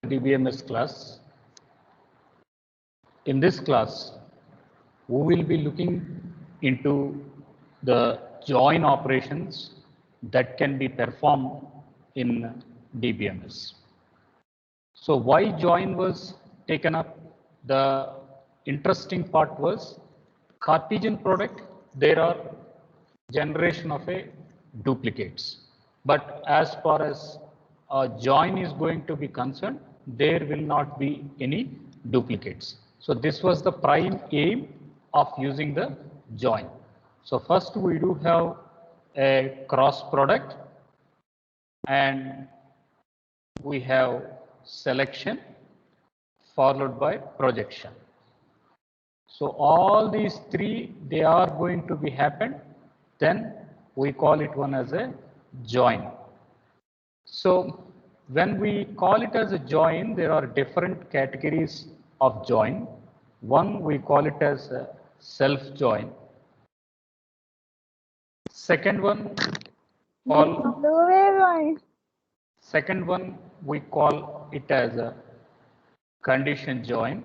DBMS class. In this class, we will be looking into the join operations that can be performed in DBMS. So why join was taken up? The interesting part was Cartesian product, there are generation of a duplicates. But as far as a join is going to be concerned, there will not be any duplicates. So this was the prime aim of using the join. So first we do have a cross product and we have selection followed by projection. So all these three, they are going to be happened, then we call it one as a join. So when we call it as a join, there are different categories of join. One, we call it as a self join. Second one, we call it as a condition join.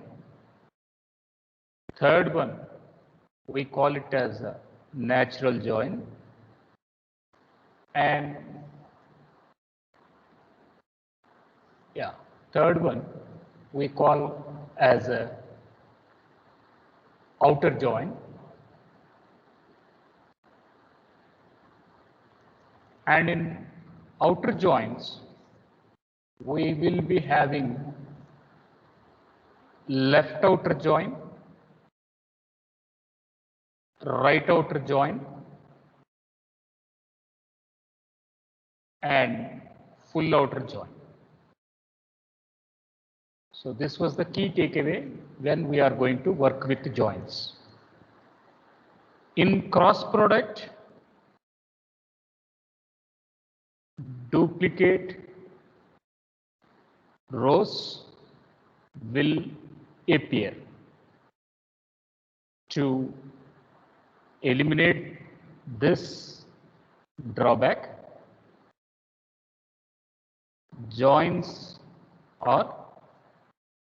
Third one, we call it as a natural join. And third one, we call as a outer join. And in outer joins, we will be having left outer join, right outer join, and full outer join. So this was the key takeaway when we are going to work with joins. In cross product, duplicate rows will appear. To eliminate this drawback, joins are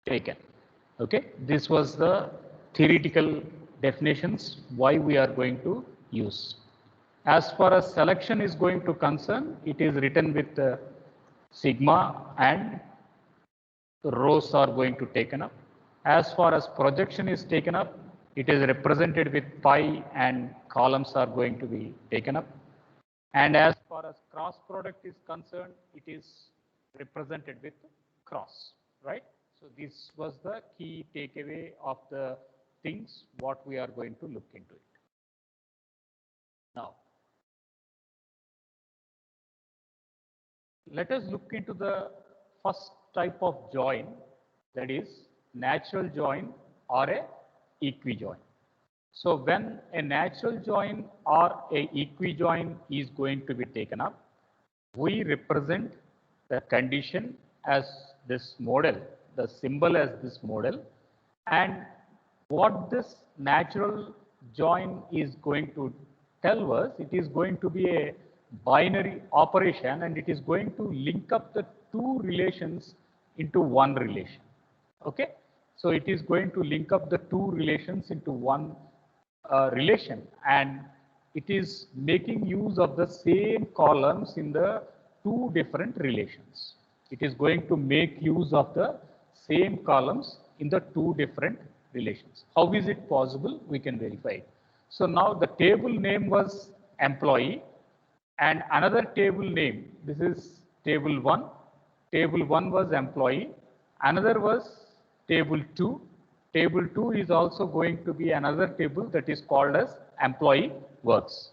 taken. Okay, this was the theoretical definitions why we are going to use. As far as selection is going to concern, it is written with sigma and rows are going to taken up. As far as projection is taken up, it is represented with pi and columns are going to be taken up. And as far as cross product is concerned, it is represented with cross, right? So this was the key takeaway of the things what we are going to look into it. Now, let us look into the first type of join, that is natural join or a equijoin. So when a natural join or a equijoin is going to be taken up, we represent the condition as this model, the symbol as this model, and what this natural join is going to tell us, it is going to be a binary operation and it is going to link up the two relations into one relation. Okay, so it is going to link up the two relations into one relation, and it is making use of the same columns in the two different relations. It is going to make use of the same columns in the two different relations. How is it possible? We can verify it. So now the table name was employee and another table name, this is table 1. Table 1 was employee, another was table 2. Table 2 is also going to be another table that is called as employee works.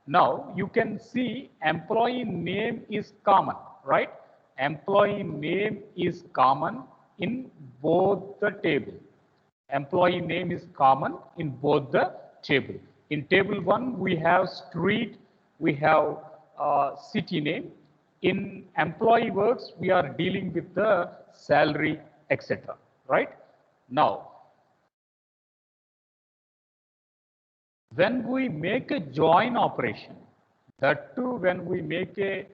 Now you can see employee name is common, right? Employee name is common in both the table. Employee name is common in both the table. In table 1 we have street, we have city name. In employee works we are dealing with the salary, etc. Right? Now, when we make a join operation, that too when we make a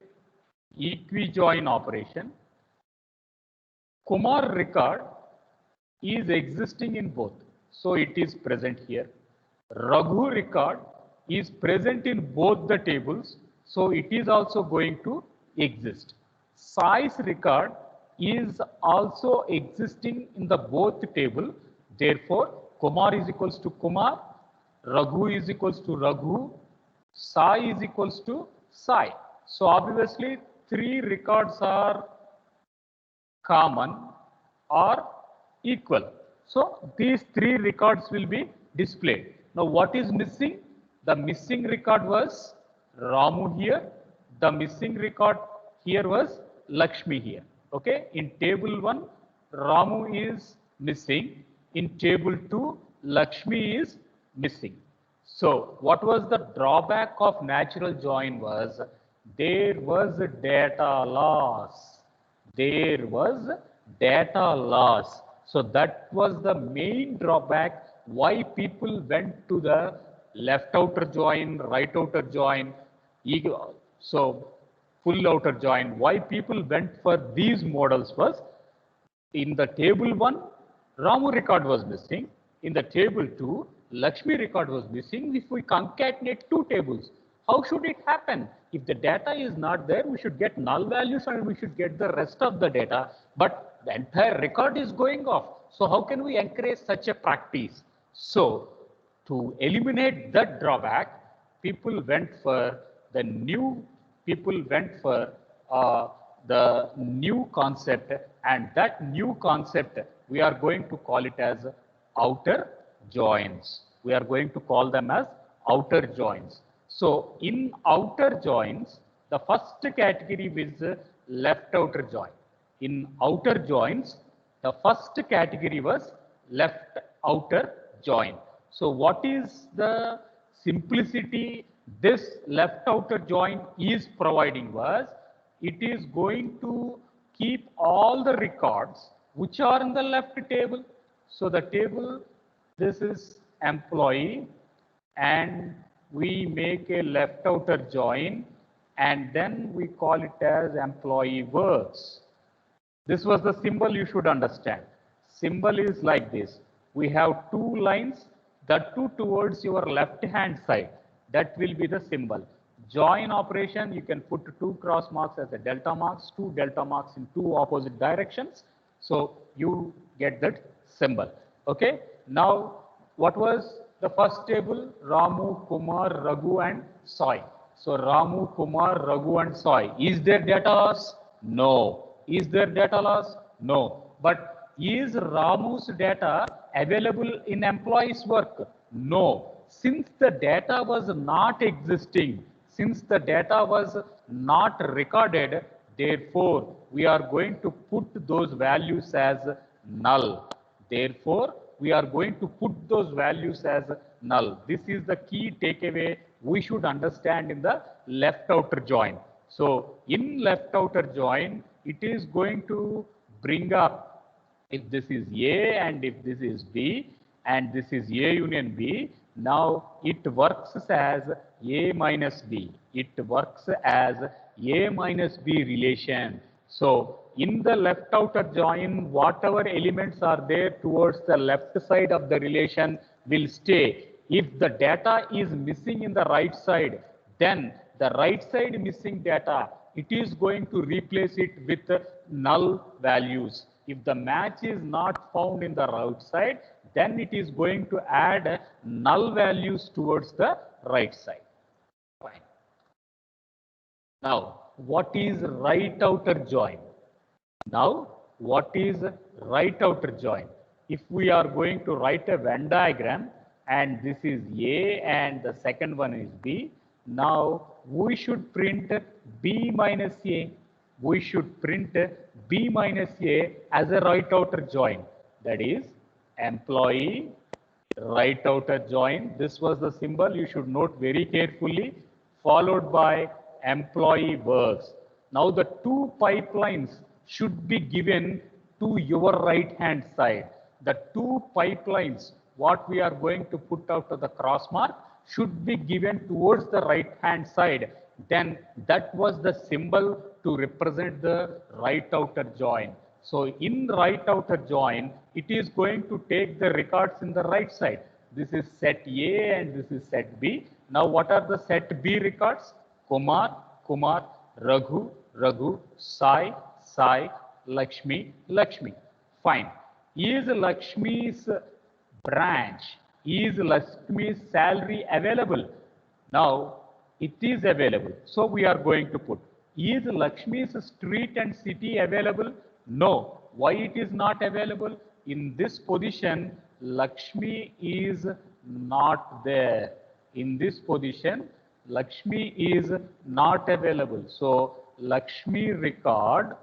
equijoin operation, Kumar record is existing in both. So it is present here. Raghu record is present in both the tables. So it is also going to exist. Sai's record is also existing in the both table. Therefore, Kumar is equals to Kumar, Raghu is equals to Raghu, Sai is equals to Sai. So obviously, three records are common or equal. So these three records will be displayed. Now what is missing? The missing record was Ramu here. The missing record here was Lakshmi here. Okay. In table 1, Ramu is missing. In table 2, Lakshmi is missing. So what was the drawback of natural join was there was a data loss. There was data loss. So that was the main drawback why people went to the left outer join, right outer join, so full outer join. Why people went for these models was in the table 1, Ramu record was missing. In the table 2, Lakshmi record was missing. If we concatenate two tables, how should it happen? If the data is not there, we should get null values and we should get the rest of the data. But the entire record is going off. So how can we encourage such a practice? So to eliminate that drawback, people went for the new concept, and that new concept we are going to call it as outer joins. We are going to call them as outer joins. So in outer joins, the first category is left outer join. In outer joins, the first category was left outer join. So what is the simplicity this left outer join is providing was it is going to keep all the records which are in the left table. So the table, this is employee, and we make a left outer join, and then we call it as employee works. This was the symbol you should understand. Symbol is like this. We have two lines, the two towards your left hand side. That will be the symbol. Join operation, you can put two cross marks as a delta marks, two delta marks in two opposite directions. So you get that symbol. Okay. Now, what was the first table? Ramu, Kumar, Raghu and Sai. So Ramu, Kumar, Raghu and Sai. Is there data loss? No. Is there data loss? No. But is Ramu's data available in employee's work? No. Since the data was not existing, since the data was not recorded, therefore we are going to put those values as null. Therefore, we are going to put those values as null. This is the key takeaway we should understand in the left outer join. So in left outer join, it is going to bring up if this is A and if this is B and this is A union B. Now it works as A minus B. It works as A minus B relation. So in the left outer join, whatever elements are there towards the left side of the relation will stay. If the data is missing in the right side, then the right side missing data, it is going to replace it with null values. If the match is not found in the right side, then it is going to add null values towards the right side. Fine. Now, what is right outer join? Now, what is right outer join? If we are going to write a Venn diagram, and this is A and the second one is B, now we should print B minus A. We should print B minus A as a right outer join. That is employee right outer join. This was the symbol you should note very carefully, followed by employee works. Now the two pipelines should be given to your right hand side. The two pipelines, what we are going to put out to the cross mark, should be given towards the right hand side. Then that was the symbol to represent the right outer join. So in right outer join, it is going to take the records in the right side. This is set A and this is set B. Now what are the set B records? Kumar, Kumar, Raghu, Raghu, Sai, Sai, Lakshmi, Lakshmi. Fine. Is Lakshmi's branch, is Lakshmi's salary available? Now it is available. So we are going to put, is Lakshmi's street and city available? No. Why it is not available? In this position, Lakshmi is not there. In this position, Lakshmi is not available. So Lakshmi record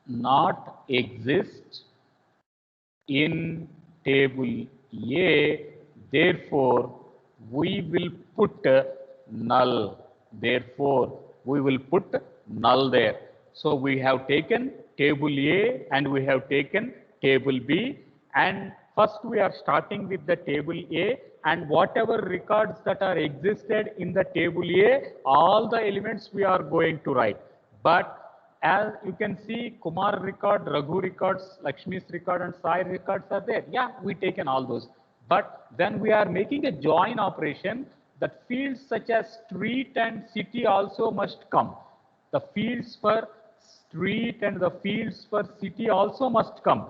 not exist in table A, therefore we will put null. Therefore, we will put null there. So we have taken table A and we have taken table B, and first we are starting with the table A, and whatever records that are existed in the table A, all the elements we are going to write. But as you can see, Kumar record, Raghu records, Lakshmi's record and Sai records are there. Yeah, we taken all those. But when we are making a join operation, that fields such as street and city also must come. The fields for street and the fields for city also must come.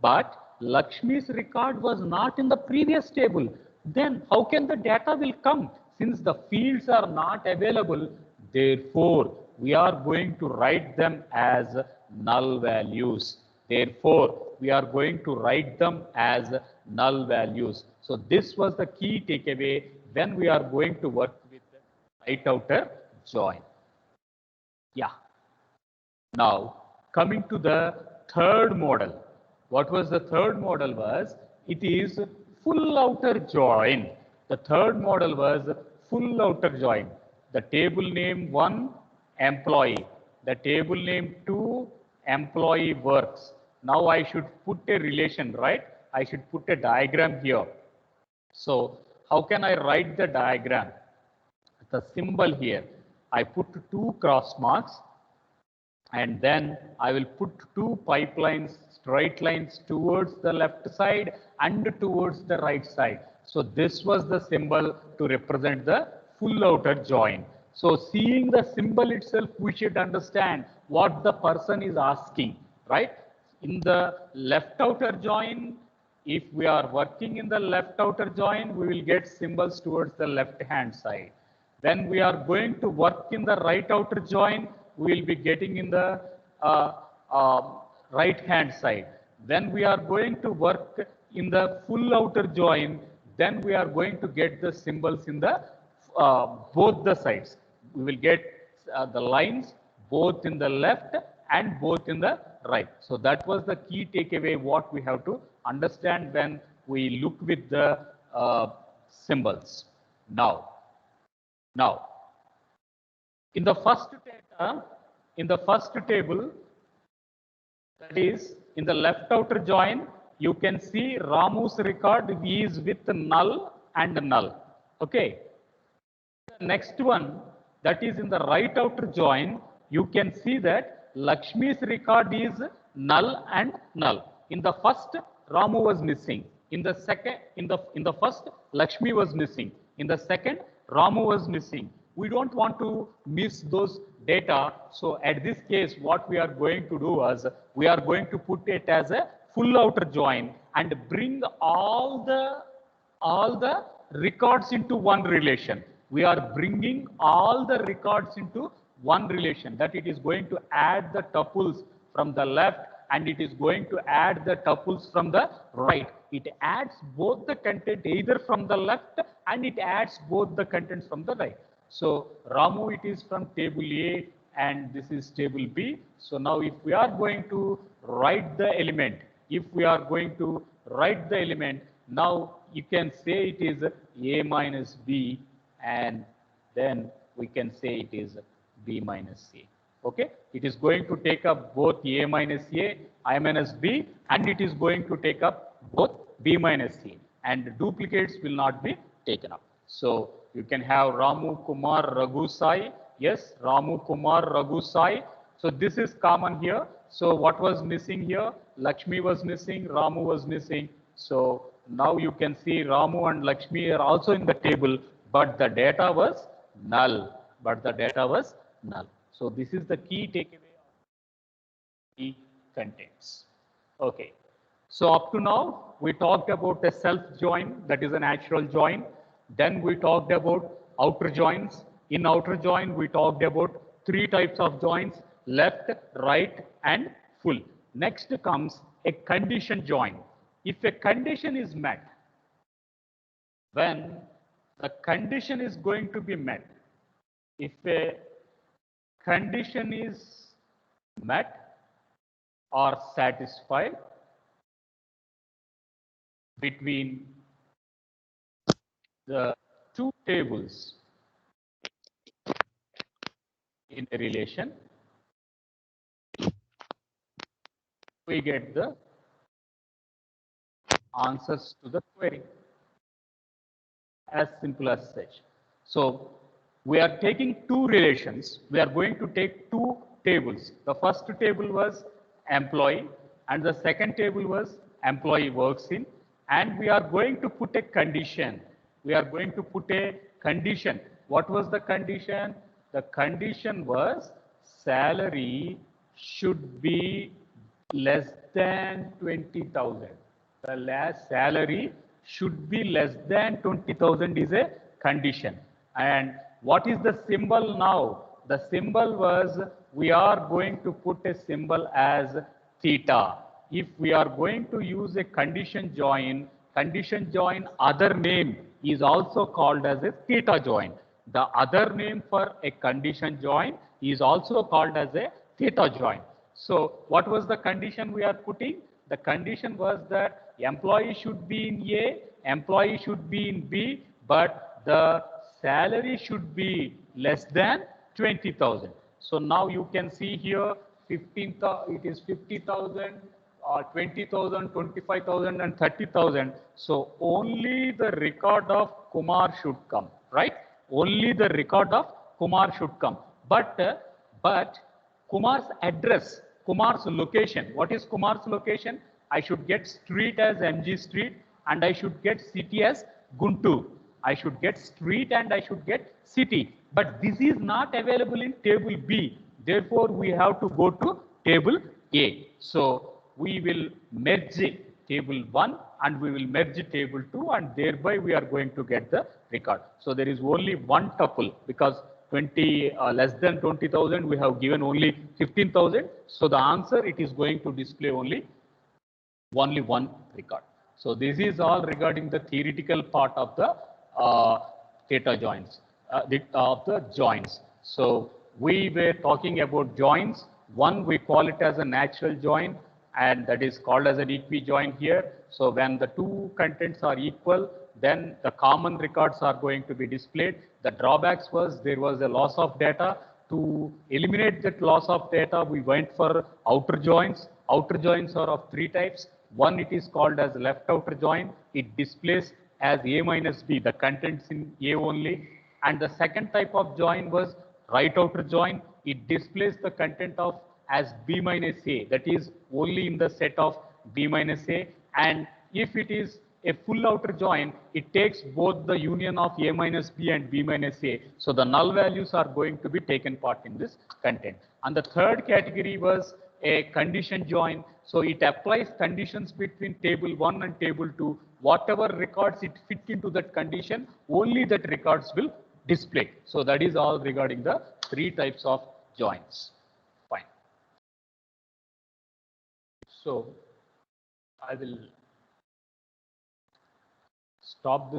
But Lakshmi's record was not in the previous table. Then how can the data will come? Since the fields are not available, therefore we are going to write them as null values. Therefore, we are going to write them as null values. So this was the key takeaway when we are going to work with right outer join. Yeah. Now, coming to the third model. What was the third model was, it is full outer join. The third model was full outer join. The table name 1, employee. The table name 2, employee works. Now I should put a relation, right? I should put a diagram here. So how can I write the diagram? The symbol here, I put 2 cross marks, and then I will put 2 pipelines, straight lines towards the left side and towards the right side. So this was the symbol to represent the full outer join. So seeing the symbol itself, we should understand what the person is asking, right? In the left outer join, if we are working in the left outer join, we will get symbols towards the left hand side. When we are going to work in the right outer join, we will be getting in the right hand side. When we are going to work in the full outer join, then we are going to get the symbols in the both the sides. We will get the lines both in the left and both in the right. So that was the key takeaway what we have to understand when we look with the symbols. Now, in the first data, in the first table, that is in the left outer join, you can see Ramu's record is with null and null. Okay. The next one, that is in the right outer join, you can see that Lakshmi's record is null and null. In the first, Ramu was missing. In the second, in the first, Lakshmi was missing. In the second, Ramu was missing. We don't want to miss those data. So at this case, what we are going to do is we are going to put it as a full outer join and bring all the records into one relation. We are bringing all the records into one relation, that it is going to add the tuples from the left and it is going to add the tuples from the right. It adds both the content either from the left and it adds both the contents from the right. So Ramu, it is from table A and this is table B. So now if we are going to write the element, now you can say it is A minus B, and then we can say it is B minus A. Okay, it is going to take up both A minus A, I minus B, and it is going to take up both B minus A, and duplicates will not be taken up. So you can have Ramu, Kumar, Raghu, Sai. Yes, Ramu, Kumar, Raghu, Sai. So this is common here. So what was missing here? Lakshmi was missing, Ramu was missing. So now you can see Ramu and Lakshmi are also in the table, but the data was null. So this is the key takeaway of the contents. Okay. So up to now, we talked about a self join, that is a natural join. Then we talked about outer joins. In outer join, we talked about three types of joins: left, right, and full. Next comes a condition join. If a condition is met, when the condition is going to be met, if a condition is met or satisfied between the two tables in a relation, we get the answers to the query. As simple as such. So we are taking two relations. We are going to take two tables. The first table was employee and the second table was employee works in, and we are going to put a condition. We are going to put a condition. What was the condition? The condition was salary should be less than 20,000. The last salary should be less than 20,000 is a condition. And what is the symbol now? The symbol was, we are going to put a symbol as theta. If we are going to use a condition join other name is also called as a theta join. The other name for a condition join is also called as a theta join. So what was the condition we are putting? The condition was that employee should be in A, employee should be in B, but the salary should be less than 20,000. So now you can see here 15,000, it is 50,000, 20,000, 25,000 and 30,000. So only the record of Kumar should come, right? Only the record of Kumar should come. But Kumar's address, Kumar's location. What is Kumar's location? I should get street as MG Street and I should get city as Guntur. I should get street and I should get city. But this is not available in table B. Therefore, we have to go to table A. So we will merge table 1 and we will merge table 2 and thereby we are going to get the record. So there is only one tuple because 20 less than 20,000 we have given only 15,000. So the answer it is going to display only one record. So this is all regarding the theoretical part of the theta joins, of the joins. So we were talking about joins. One we call it as a natural join and that is called as an equi-join here. So when the two contents are equal, then the common records are going to be displayed. The drawbacks was there was a loss of data. To eliminate that loss of data, we went for outer joins. Outer joins are of three types. One, it is called as left outer join. It displays as A minus B, the contents in A only. And the second type of join was right outer join. It displays the content of as B minus A, that is only in the set of B minus A. And if it is a full outer join, it takes both the union of A minus B and B minus A. So the null values are going to be taken part in this content. And the third category was a condition join. So it applies conditions between table 1 and table 2. Whatever records it fit into that condition, only that records will display. So that is all regarding the three types of joins. Fine. So I will stop this.